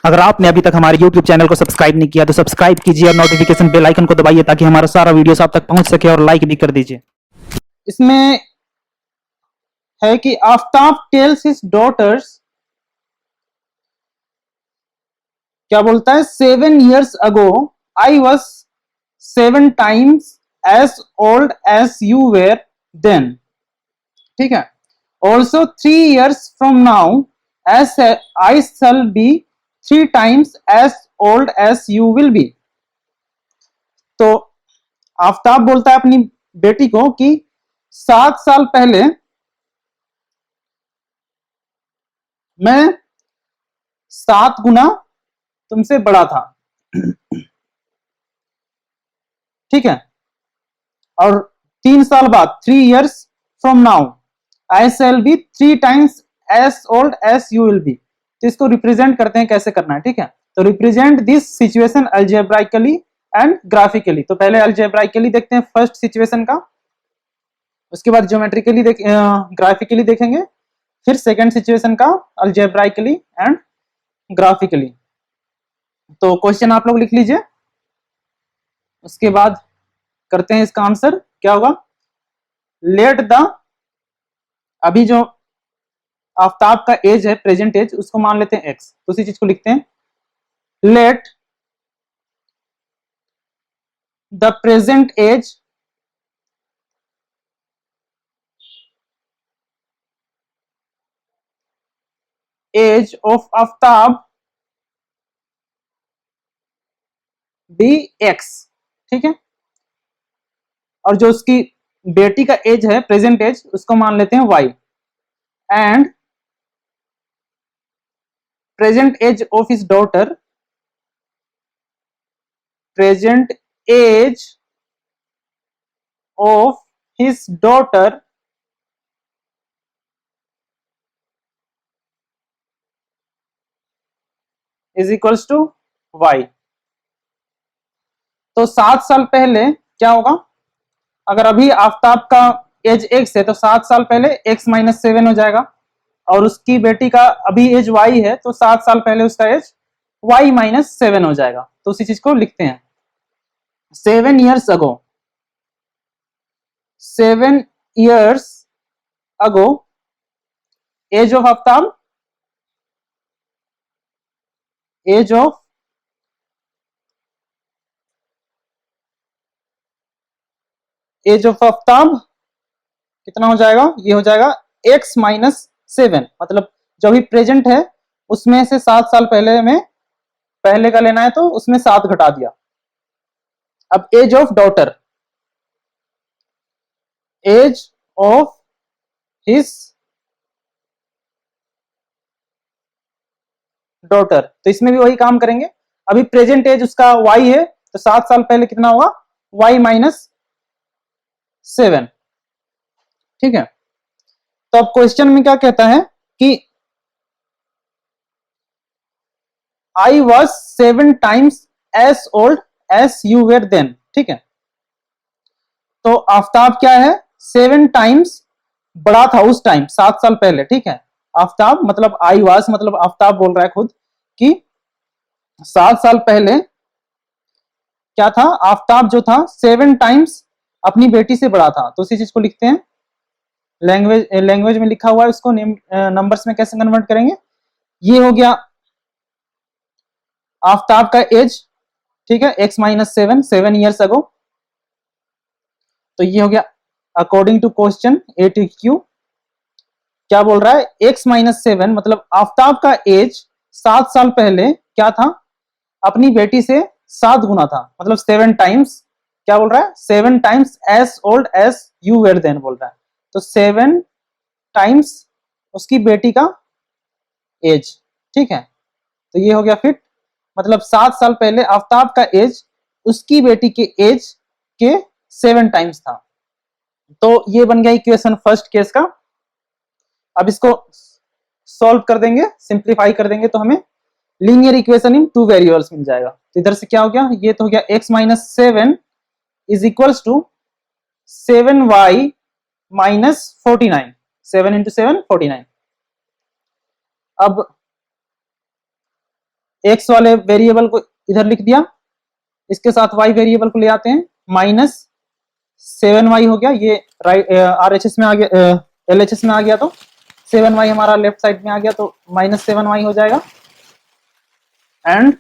अगर आपने अभी तक हमारे YouTube चैनल को सब्सक्राइब नहीं किया तो सब्सक्राइब कीजिए और नोटिफिकेशन बेल आइकन को दबाइए ताकि हमारा सारा वीडियो आप तक पहुंच सके और लाइक भी कर दीजिए। इसमें है कि आफ्ताब टेल्स हिज डॉटर्स, क्या बोलता है, 7 years ago I was 7 times as old as you were then, ठीक है। Also 3 years from now as I shall be 3 times as old as you will be। तो आफ्ताब बोलता है अपनी बेटी को कि 7 साल पहले मैं 7 गुना तुमसे बड़ा था, ठीक है। और 3 साल बाद 3 years from now I shall be 3 times as old as you will be। तो इसको रिप्रेजेंट करते हैं, कैसे करना है, ठीक है। तो represent this situation algebraically and graphically. तो पहले अल्जेब्राइकली देखते हैं फर्स्ट सिचुएशन का, उसके बाद ज्योमेट्रिकली ग्राफिकली देखेंगे, फिर सेकंड सिचुएशन का अल्जेब्राइकली एंड ग्राफिकली। तो क्वेश्चन आप लोग लिख लीजिए, उसके बाद करते हैं इसका आंसर। क्या होगा, लेट द, अभी जो आफ्ताब का एज है, प्रेजेंट एज, उसको मान लेते हैं x, तो उसी चीज को लिखते हैं, let the present age of Aftab be x, ठीक है। और जो उसकी बेटी का एज है, प्रेजेंट एज, उसको मान लेते हैं y, and present age of his daughter, present age of his daughter is equals to y। तो 7 साल पहले क्या होगा, अगर अभी आफ्ताब का एज x है तो 7 साल पहले x माइनस 7 हो जाएगा, और उसकी बेटी का अभी एज y है तो 7 साल पहले उसका एज y माइनस 7 हो जाएगा। तो उसी चीज को लिखते हैं, 7 years ago, 7 years ago age of Aftab, age of Aftab कितना हो जाएगा, ये हो जाएगा x माइनस 7, मतलब जो भी प्रेजेंट है उसमें से 7 साल पहले में पहले का लेना है तो उसमें 7 घटा दिया। अब age of daughter, age of his daughter, तो इसमें भी वही काम करेंगे। अभी प्रेजेंट एज उसका y है तो 7 साल पहले कितना होगा, y माइनस 7, ठीक है। तो अब क्वेश्चन में क्या कहता है कि I was 7 times as old as you were then, ठीक है। तो आफ्ताब क्या है, 7 टाइम्स बड़ा था उस टाइम, 7 साल पहले, ठीक है। आफ्ताब मतलब I was, मतलब आफ्ताब बोल रहा है खुद कि 7 साल पहले क्या था, आफ्ताब जो था 7 टाइम्स अपनी बेटी से बड़ा था। तो उसी चीज को लिखते हैं, लैंग्वेज में लिखा हुआ है, उसको नंबर्स में कैसे कन्वर्ट करेंगे। ये हो गया आफ्ताब का एज, ठीक है, x माइनस 7, 7 years ago। तो ये हो गया अकॉर्डिंग टू क्वेश्चन ATQ, क्या बोल रहा है, x माइनस 7 मतलब आफ्ताब का एज 7 साल पहले क्या था, अपनी बेटी से 7 गुना था, मतलब 7 टाइम्स, क्या बोल रहा है, 7 times as old as you were then बोल रहा है। तो 7 टाइम्स उसकी बेटी का एज, ठीक है। तो ये हो गया फिट, मतलब 7 साल पहले आफ्ताब का एज उसकी बेटी के एज के 7 टाइम्स था। तो ये बन गया इक्वेशन फर्स्ट केस का। अब इसको सॉल्व कर देंगे, सिंप्लीफाई कर देंगे तो हमें लीनियर इक्वेशन इन 2 वेरिएबल्स मिल जाएगा। तो इधर से क्या हो गया, ये तो हो गया x minus 7 is equals to 7y minus 49, 7 into 7 49। अब एक्स वाले वेरिएबल को इधर लिख दिया, इसके साथ वाई वेरिएबल को ले आते हैं, -7y हो गया, ये राइट RHS में आ गया, LHS में आ गया तो 7y हमारा लेफ्ट साइड में आ गया, तो -7y हो जाएगा। एंड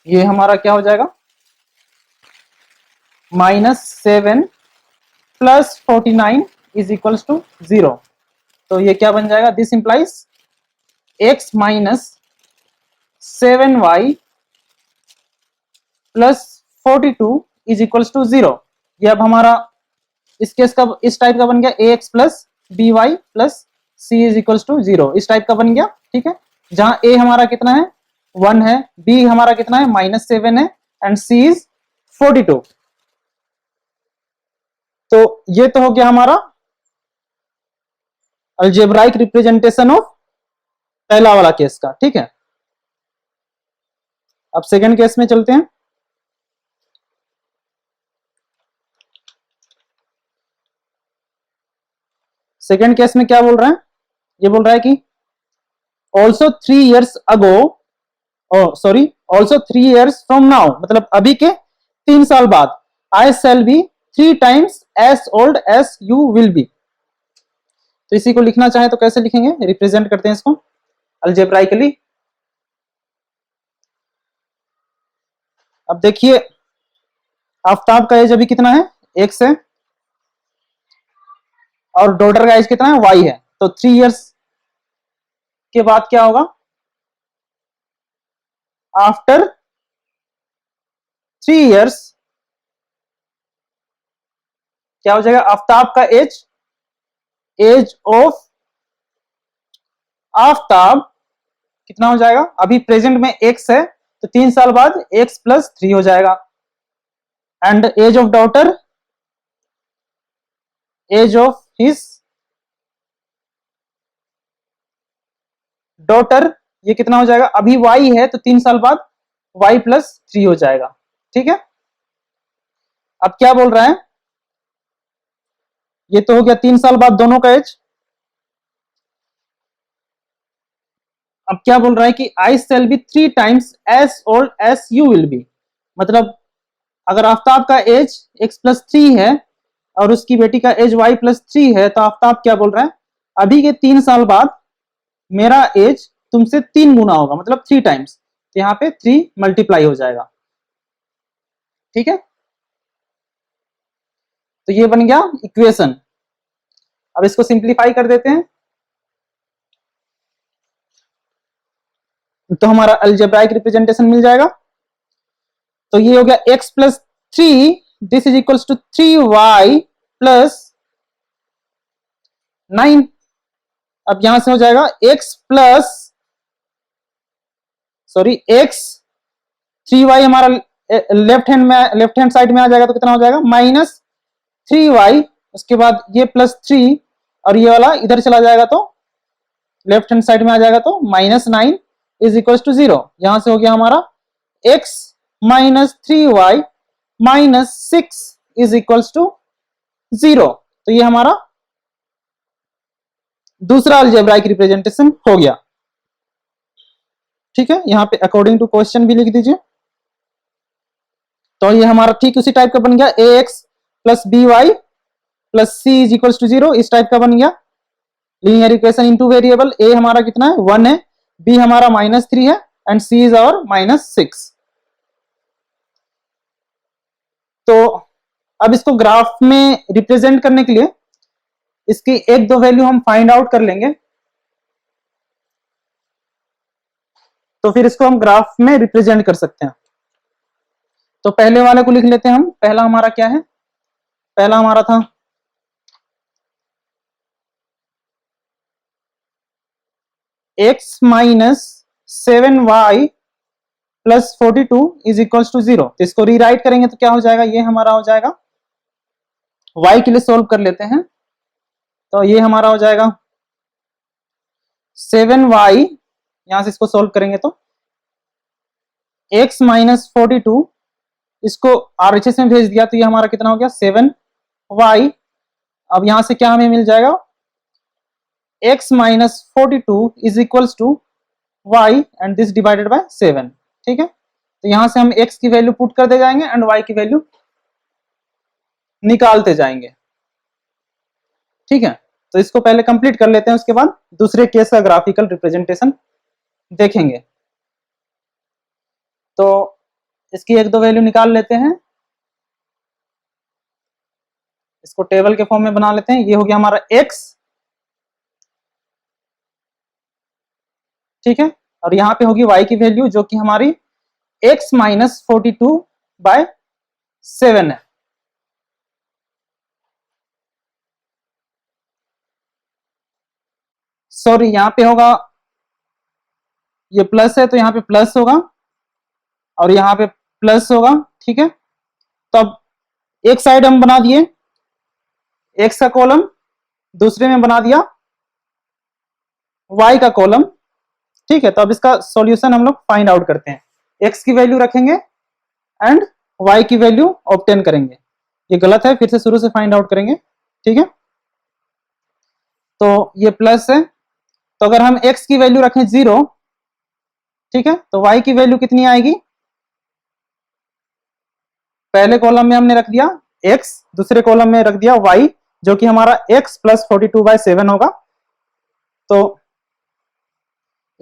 ये हमारा क्या हो जाएगा, -7 + 49 इज इक्वल्स टू 0। तो ये क्या बन जाएगा, this implies x - 7y + 42 is equals to 0। ये अब हमारा इस केस का, इस टाइप का बन गया, ax + by + c is equals to 0, इस टाइप का बन गया। ठीक है, जहां a हमारा कितना है, 1 है, b हमारा कितना है, -7 है, एंड c इज 42। तो ये तो हो गया हमारा अलजेब्राइक रिप्रेजेंटेशन ऑफ पहला वाला केस का। ठीक है, अब सेकंड केस में चलते हैं। सेकंड केस में क्या बोल रहा है, ये बोल रहा है कि also 3 years ago, sorry, also 3 years from now, मतलब अभी के 3 साल बाद, आई shall be 3 times as old as you will be। तो इसी को लिखना चाहे तो कैसे लिखेंगे, रिप्रेजेंट करते हैं इसको अलजेब्राइकली। अब देखिए, आफ्ताब का एज अभी कितना है, x है, और डॉटर का एज कितना है, y है। तो 3 years के बाद क्या होगा, आफ्टर 3 years क्या हो जाएगा, आफ्ताब का एज ऑफ आफ्ताब कितना हो जाएगा, अभी प्रेजेंट में x है, तो 3 साल बाद x + 3 हो जाएगा। And age of daughter, age of his daughter, ये कितना हो जाएगा, अभी y है, तो 3 साल बाद y + 3 हो जाएगा। ठीक है, अब क्या बोल रहा है, ये तो हो गया 3 साल बाद दोनों का एज। अब क्या बोल रहा है कि आई shall be 3 times as old as you will be, मतलब अगर आफ्ताब का एज x + 3 है और उसकी बेटी का एज y + 3 है, तो आफ्ताब क्या बोल रहा है, अभी के 3 साल बाद मेरा एज तुमसे 3 गुना होगा, मतलब 3 times। तो यहाँ पे 3 मल्टीप्लाई हो जाएगा। ठीक है, तो ये बन गया इक्वेशन। अब इसको सिंप्लीफाई कर देते हैं, तो हमारा अलजेब्राइक रिप्रेजेंटेशन मिल जाएगा। तो ये हो गया x + 3, this is equals to 3y + 9। अब यहां से हो जाएगा x 3y हमारा लेफ्ट हैंड साइड में आ जाएगा, तो कितना हो जाएगा, -3y, उसके बाद ये +3 और ये वाला इधर चला जाएगा, तो लेफ्ट हैंड साइड में आ जाएगा, तो -9 इज इक्वल टू 0। यहां से हो गया हमारा x - 3y - 6 is equal to 0। तो ये हमारा दूसरा अलजेब्राइक रिप्रेजेंटेशन हो गया। ठीक है, यहां पे अकॉर्डिंग टू क्वेश्चन भी लिख दीजिए। तो ये हमारा ठीक उसी टाइप का बन गया, ax + by + c is equal to 0, इस टाइप का बन गया। Linear equation in two variable, a हमारा कितना है, 1 है, b हमारा -3 है, एंड c इज आवर -6। तो अब इसको ग्राफ में रिप्रेजेंट करने के लिए इसकी 1-2 वैल्यू हम फाइंड आउट कर लेंगे, तो फिर इसको हम ग्राफ में रिप्रेजेंट कर सकते हैं। तो पहले वाले को लिख लेते हैं हम। पहला हमारा क्या है, पहला हमारा था x - 7y + 42 is equal to 0। तो इसको रीराइट करेंगे तो क्या हो जाएगा, ये हमारा हो जाएगा, y के लिए सोल्व कर लेते हैं, तो ये हमारा हो जाएगा 7y, यहां से इसको सोल्व करेंगे तो x - 42, इसको RHS में भेज दिया, तो ये हमारा कितना हो गया, 7y। अब यहां से क्या हमें मिल जाएगा, x - 42 is equals to y and this divided by 7। ठीक है, तो यहां से हम x की वैल्यू पुट करते जाएंगे एंड y की वैल्यू निकालते जाएंगे। ठीक है, तो इसको पहले कंप्लीट कर लेते हैं, उसके बाद दूसरे केस का ग्राफिकल रिप्रेजेंटेशन देखेंगे। तो इसकी एक दो वैल्यू निकाल लेते हैं, इसको टेबल के फॉर्म में बना लेते हैं। ये हो गया हमारा x, ठीक है, और यहाँ पे होगी y की वैल्यू जो कि हमारी x माइनस 42/7 है। सॉरी, यहाँ पे होगा, ये प्लस है तो यहाँ पे प्लस होगा और यहाँ पे प्लस होगा। ठीक है, तो अब एक साइड हम बना दिए x का कॉलम, दूसरे में बना दिया y का कॉलम। ठीक है, तो अब इसका सॉल्यूशन हम लोग फाइंड आउट करते हैं। x की वैल्यू रखेंगे एंड y की वैल्यू ऑब्टेन करेंगे। ये गलत है, फिर से शुरू से फाइंड आउट करेंगे। ठीक है, तो ये प्लस है, तो अगर हम x की वैल्यू रखें 0, ठीक है, तो y की वैल्यू कितनी आएगी? पहले कॉलम में हमने रख दिया x, दूसरे कॉलम में रख दिया y, जो कि हमारा x प्लस 42/7 होगा। तो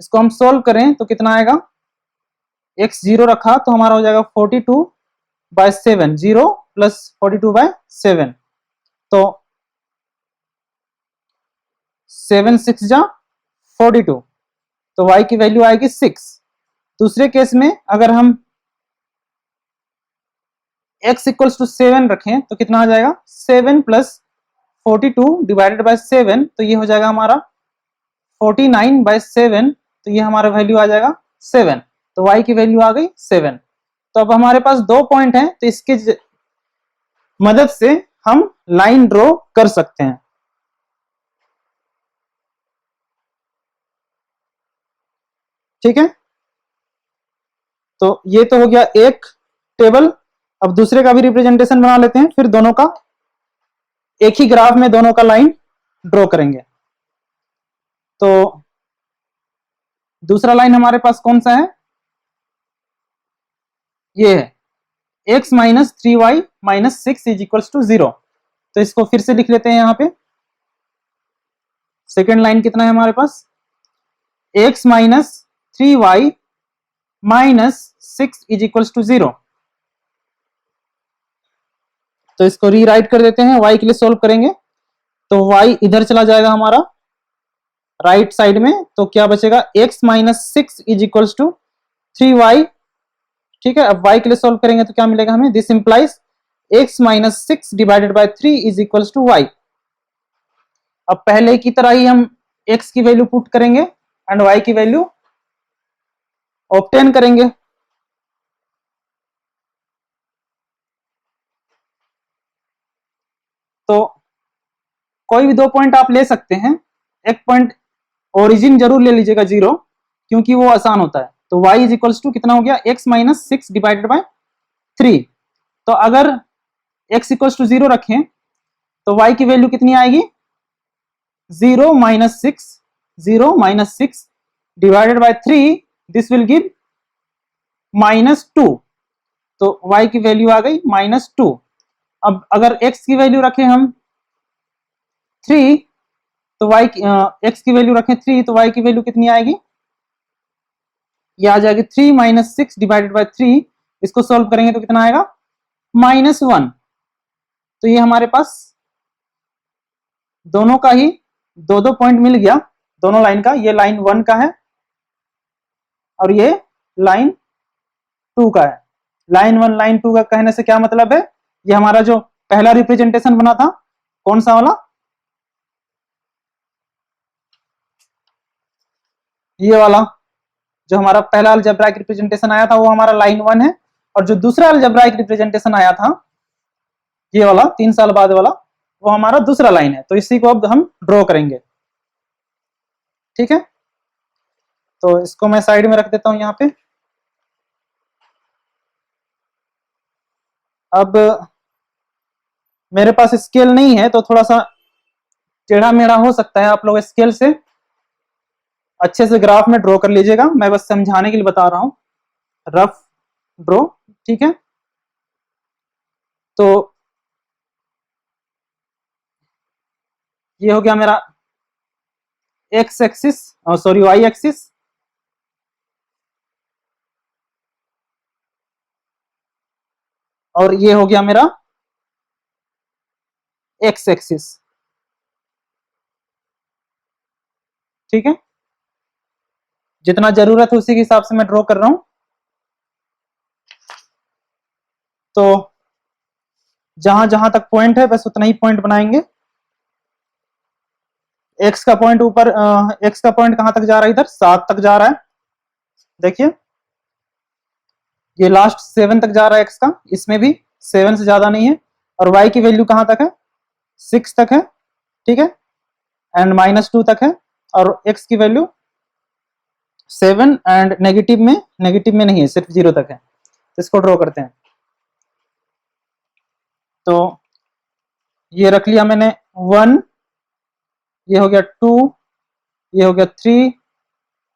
इसको हम सोल्व करें तो कितना आएगा? x 0 रखा तो हमारा हो जाएगा 42/7, 0 प्लस 42/7, तो 7 6 जा 42, तो y की वैल्यू आएगी 6। दूसरे केस में अगर हम x इक्वल्स टू 7 रखें तो कितना आ जाएगा? 7 प्लस 42 डिवाइडेड बाय 7, तो ये हो जाएगा हमारा 49/7, तो ये हमारा वैल्यू आ जाएगा 7, तो y की वैल्यू आ गई 7। तो अब हमारे पास 2 पॉइंट हैं, तो इसके मदद से हम लाइन ड्रॉ कर सकते हैं। ठीक है, तो ये तो हो गया एक टेबल। अब दूसरे का भी रिप्रेजेंटेशन बना लेते हैं, फिर दोनों का एक ही ग्राफ में दोनों का लाइन ड्रॉ करेंगे। तो दूसरा लाइन हमारे पास कौन सा है? ये है x minus 3y minus 6 is equals to 0। तो इसको फिर से लिख लेते हैं। यहाँ पे सेकेंड लाइन कितना है हमारे पास? x minus 3y minus 6 is equals to 0। तो इसको रीराइट कर देते हैं, y के लिए सोल्व करेंगे तो y इधर चला जाएगा हमारा राइट साइड में, तो क्या बचेगा? x minus 6 is equals to 3y। ठीक है, अब y के लिए सोल्व करेंगे तो क्या मिलेगा हमें? This implies x minus 6 divided by 3 is equals to y। अब पहले की तरह ही हम x की वैल्यू पुट करेंगे एंड y की वैल्यू ऑब्टेन करेंगे। तो कोई भी 2 पॉइंट आप ले सकते हैं, एक पॉइंट ओरिजिन जरूर ले लीजिएगा 0, क्योंकि वो आसान होता है। तो y इज इक्वल्स टू कितना हो गया? x minus 6 divided by 3। तो अगर x इक्वल्स टू 0 रखें तो y की वैल्यू कितनी आएगी? 0 minus 6, 0 minus 6 divided by 3, this will give -2। तो y की वैल्यू आ गई -2। अब अगर x की वैल्यू रखें हम 3, तो x की वैल्यू रखें 3, तो y की वैल्यू कितनी आएगी? ये आ जाएगी 3 माइनस 6 डिवाइडेड बाय 3। इसको सॉल्व करेंगे तो कितना आएगा? -1। तो ये हमारे पास दोनों का ही 2 पॉइंट मिल गया, दोनों लाइन का। ये लाइन 1 का है और ये लाइन 2 का है। लाइन 1 लाइन 2 का कहने से क्या मतलब है? ये हमारा जो पहला रिप्रेजेंटेशन बना था, कौन सा वाला? ये वाला जो हमारा पहला अलजेब्राइक रिप्रेजेंटेशन आया था, वो हमारा लाइन 1 है। और जो दूसरा अलजेब्राइक रिप्रेजेंटेशन आया था, ये वाला 3 साल बाद वाला, वो हमारा दूसरा लाइन है। तो इसी को अब हम ड्रॉ करेंगे। ठीक है, तो इसको मैं साइड में रख देता हूं यहाँ पे। अब मेरे पास स्केल नहीं है, तो थोड़ा सा टेढ़ा मेढ़ा हो सकता है, आप लोग स्केल से अच्छे से ग्राफ में ड्रॉ कर लीजिएगा, मैं बस समझाने के लिए बता रहा हूं, रफ ड्रॉ, ठीक है। तो ये हो गया मेरा x axis, sorry y axis, और ये हो गया मेरा एक्स एक्सिस, ठीक है। जितना जरूरत है उसी के हिसाब से मैं ड्रॉ कर रहा हूं। तो जहां जहां तक पॉइंट है बस उतना ही पॉइंट बनाएंगे। एक्स का पॉइंट ऊपर, एक्स का पॉइंट कहां तक जा रहा है, इधर 7 तक जा रहा है, देखिए ये लास्ट 7 तक जा रहा है एक्स का, इसमें भी 7 से ज्यादा नहीं है। और वाई की वैल्यू कहां तक है, 6 तक है, ठीक है, एंड -2 तक है। और एक्स की वैल्यू 7 एंड नेगेटिव में नहीं है, सिर्फ 0 तक है। तो इसको ड्रॉ करते हैं। तो ये रख लिया मैंने 1, ये हो गया 2, ये हो गया 3,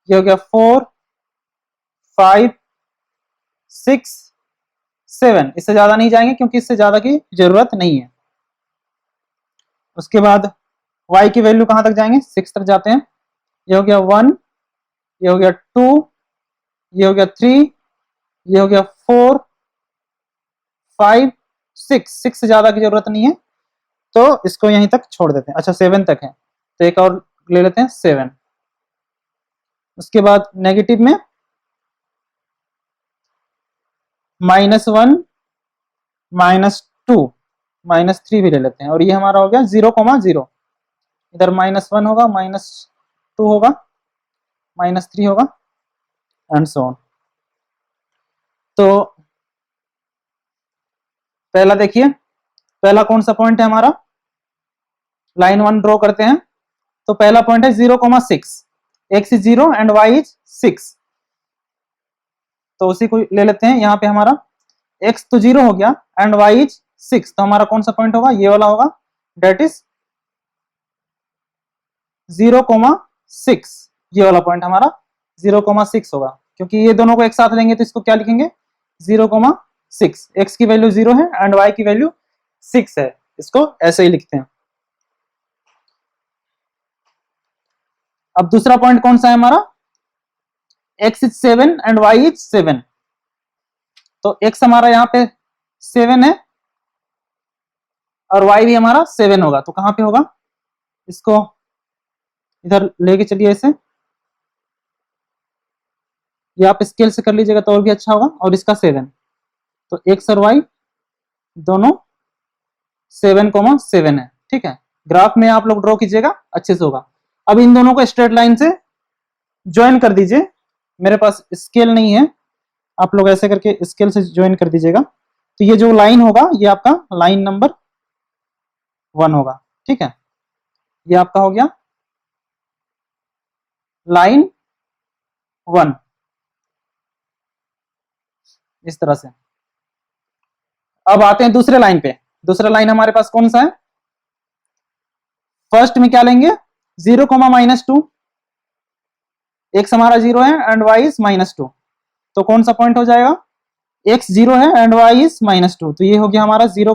ये हो गया 4, 5, 6, 7। इससे ज्यादा नहीं जाएंगे क्योंकि इससे ज्यादा की जरूरत नहीं है। उसके बाद y की वैल्यू कहां तक जाएंगे, 6 तक जाते हैं। ये हो गया 1, ये हो गया 2, ये हो गया 3, ये हो गया 4, 5, 6 से ज्यादा की जरूरत नहीं है, तो इसको यहीं तक छोड़ देते हैं। अच्छा 7 तक है, तो एक और ले लेते हैं 7। उसके बाद नेगेटिव में -1, -2, -3 भी ले लेते हैं। और ये हमारा हो गया 0,0। इधर -1 होगा, -2 होगा, -3 होगा, एंड सो ऑन। तो पहला देखिए, पहला कौन सा पॉइंट है हमारा, लाइन 1 ड्रॉ करते हैं। तो पहला पॉइंट है 0,6, x is 0 and y is 6। तो उसी को ले लेते हैं। यहाँ पे हमारा एक्स तो 0 हो गया एंड वाई इज 6, तो हमारा कौन सा पॉइंट होगा, ये वाला होगा, डेट इज 0,6। ये वाला पॉइंट हमारा 0,6 होगा, क्योंकि ये दोनों को एक साथ लेंगे तो इसको क्या लिखेंगे, 0,6। एक्स की वैल्यू 0 है एंड वाई की वैल्यू 6 है, इसको ऐसे ही लिखते हैं। अब दूसरा पॉइंट कौन सा है हमारा, x is 7 and y is 7। तो x हमारा यहाँ पे 7 है और y भी हमारा 7 होगा। तो कहां पे होगा, इसको इधर लेके चलिए ऐसे, ये आप स्केल से कर लीजिएगा तो और भी अच्छा होगा। और इसका 7, तो x और y दोनों 7,7 है, ठीक है। ग्राफ में आप लोग ड्रॉ कीजिएगा, अच्छे से होगा। अब इन दोनों को स्ट्रेट लाइन से ज्वाइन कर दीजिए। मेरे पास स्केल नहीं है, आप लोग ऐसे करके स्केल से ज्वाइन कर दीजिएगा। तो ये जो लाइन होगा ये आपका लाइन नंबर 1 होगा, ठीक है। ये आपका हो गया लाइन 1, इस तरह से। अब आते हैं दूसरे लाइन पे। दूसरा लाइन हमारे पास कौन सा है, फर्स्ट में क्या लेंगे, 0, -2। एक्स हमारा 0 है एंड वाई इज -2, तो कौन सा पॉइंट हो जाएगा, एक्स 0 है एंड वाई इज -2, तो ये हो गया हमारा 0,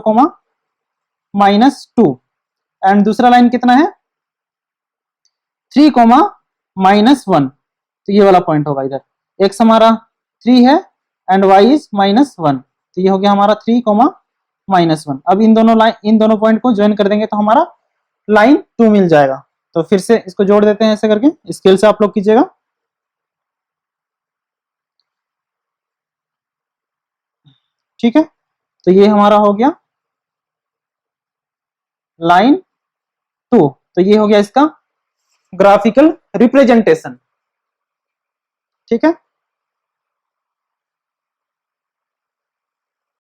-2। एंड दूसरा लाइन कितना है, 3, -1, तो ये वाला पॉइंट होगा इधर। एक्स हमारा 3 है एंड वाई इज -1, तो ये हो गया हमारा 3, -1। अब इन दोनों पॉइंट को ज्वाइन कर देंगे तो हमारा लाइन 2 मिल जाएगा। तो फिर से इसको जोड़ देते हैं ऐसे करके, स्केल से आप लोग कीजिएगा। ठीक है, तो ये हमारा हो गया लाइन 2। तो ये हो गया इसका ग्राफिकल रिप्रेजेंटेशन, ठीक है।